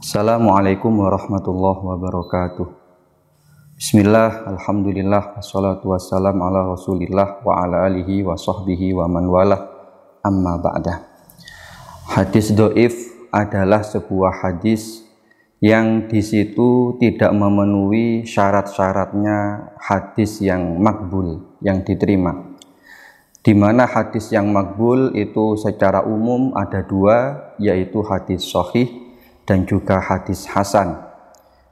Assalamualaikum warahmatullahi wabarakatuh. Bismillah, alhamdulillah, wassalatu wassalam ala rasulillah wa ala alihi wa sahbihi wa man walah, amma ba'dah. Hadis do'if adalah sebuah hadis yang di situ tidak memenuhi syarat-syaratnya hadis yang makbul, yang diterima. Di mana hadis yang makbul itu secara umum ada dua, yaitu hadis sahih dan juga hadis hasan.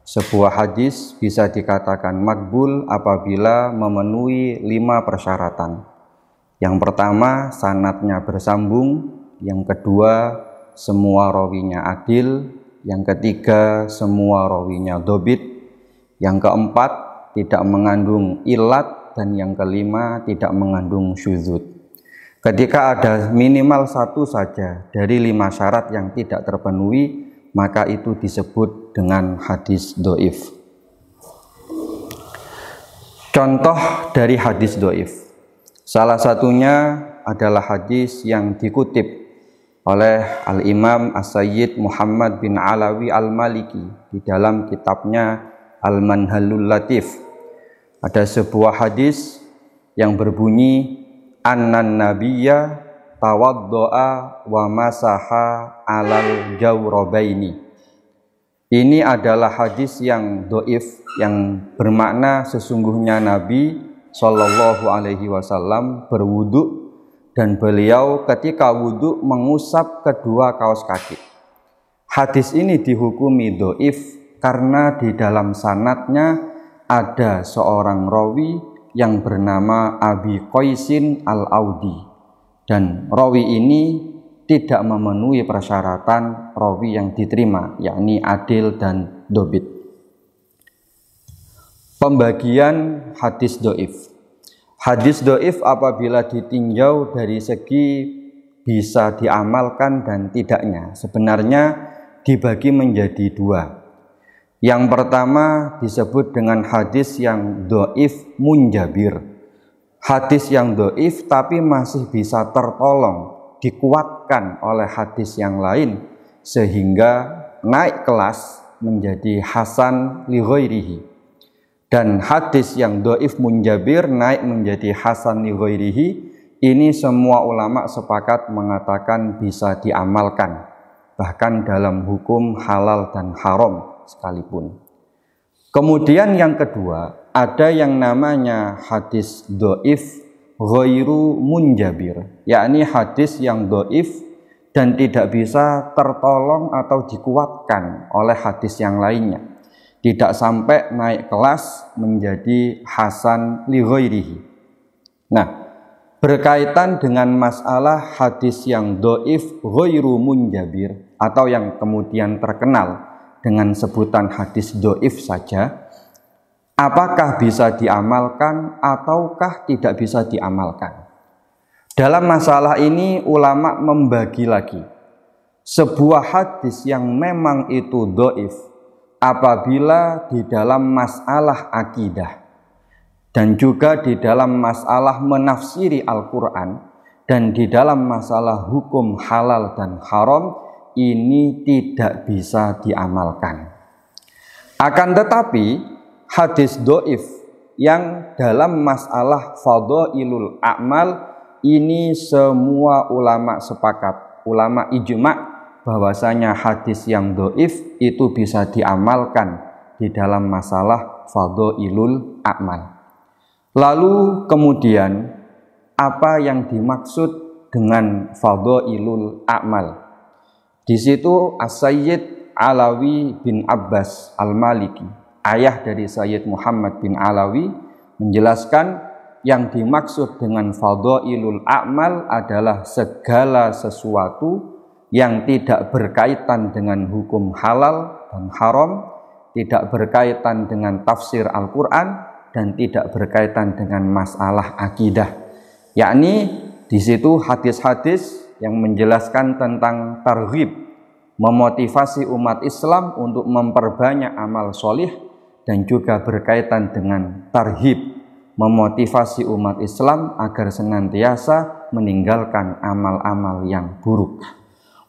Sebuah hadis bisa dikatakan makbul apabila memenuhi 5 persyaratan. Yang pertama, sanadnya bersambung. Yang kedua, semua rawinya adil. Yang ketiga, semua rawinya dobit. Yang keempat, tidak mengandung ilat. Dan yang kelima, tidak mengandung syuzud. Ketika ada minimal satu saja dari 5 syarat yang tidak terpenuhi, maka itu disebut dengan hadis do'if. Contoh dari hadis do'if, salah satunya adalah hadis yang dikutip oleh Al-Imam As-Sayyid Muhammad bin Alawi Al-Maliki di dalam kitabnya Al-Manhalul Latif. Ada sebuah hadis yang berbunyi, Annan nabiyya tawaddo'a wa masaha alal jawrabaini. Ini adalah hadis yang do'if, yang bermakna sesungguhnya Nabi Shallallahu Alaihi Wasallam berwudu dan beliau ketika wudu mengusap kedua kaos kaki. Hadis ini dihukumi do'if karena di dalam sanadnya ada seorang rawi yang bernama Abi Qaisin Al-Audi. Dan rawi ini tidak memenuhi persyaratan rawi yang diterima, yakni adil dan dobit. Pembagian hadis do'if. Hadis do'if apabila ditinjau dari segi bisa diamalkan dan tidaknya, sebenarnya dibagi menjadi dua. Yang pertama disebut dengan hadis yang do'if munjabir. Hadis yang do'if tapi masih bisa tertolong, dikuatkan oleh hadis yang lain sehingga naik kelas menjadi hasan li ghairihi. Dan hadis yang do'if munjabir naik menjadi hasan li ghairihi, ini semua ulama sepakat mengatakan bisa diamalkan, bahkan dalam hukum halal dan haram sekalipun. Kemudian yang kedua, ada yang namanya hadis do'if ghairu munjabir, yakni hadis yang do'if dan tidak bisa tertolong atau dikuatkan oleh hadis yang lainnya, tidak sampai naik kelas menjadi hasan li ghairihi. Nah, berkaitan dengan masalah hadis yang do'if ghairu munjabir atau yang kemudian terkenal dengan sebutan hadis do'if saja, apakah bisa diamalkan ataukah tidak bisa diamalkan? Dalam masalah ini ulama membagi lagi. Sebuah hadis yang memang itu do'if apabila di dalam masalah akidah dan juga di dalam masalah menafsiri Al-Quran dan di dalam masalah hukum halal dan haram, ini tidak bisa diamalkan. Akan tetapi hadis do'if yang dalam masalah fadhailul a'mal, ini semua ulama sepakat, ulama ijma' bahwasanya hadis yang do'if itu bisa diamalkan di dalam masalah fadhailul a'mal. Lalu kemudian apa yang dimaksud dengan fadhailul a'mal? Di situ As-Sayyid Alawi bin Abbas Al-Maliki, ayah dari Sayyid Muhammad bin Alawi, menjelaskan yang dimaksud dengan fadhailul a'mal adalah segala sesuatu yang tidak berkaitan dengan hukum halal dan haram, tidak berkaitan dengan tafsir Al-Quran, dan tidak berkaitan dengan masalah akidah. Yakni di situ hadis-hadis yang menjelaskan tentang targhib, memotivasi umat Islam untuk memperbanyak amal solih, dan juga berkaitan dengan tarhib, memotivasi umat Islam agar senantiasa meninggalkan amal-amal yang buruk.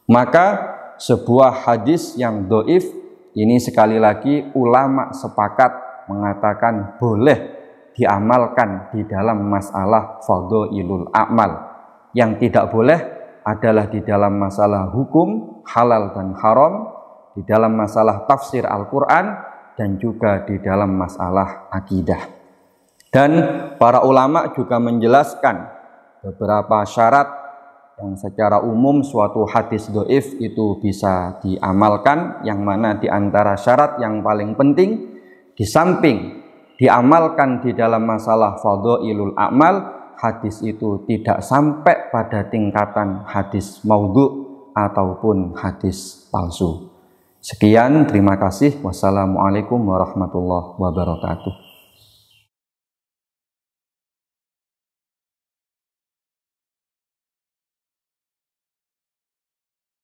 Maka sebuah hadis yang do'if ini sekali lagi ulama sepakat mengatakan boleh diamalkan di dalam masalah fadhailul a'mal. Yang tidak boleh adalah di dalam masalah hukum halal dan haram, di dalam masalah tafsir Al-Quran, dan juga di dalam masalah akidah. Dan para ulama juga menjelaskan beberapa syarat yang secara umum suatu hadis dhaif itu bisa diamalkan, yang mana di antara syarat yang paling penting, di samping diamalkan di dalam masalah fadhailul a'mal, hadis itu tidak sampai pada tingkatan hadis maudhu ataupun hadis palsu. Sekian, terima kasih. Wassalamualaikum warahmatullahi wabarakatuh.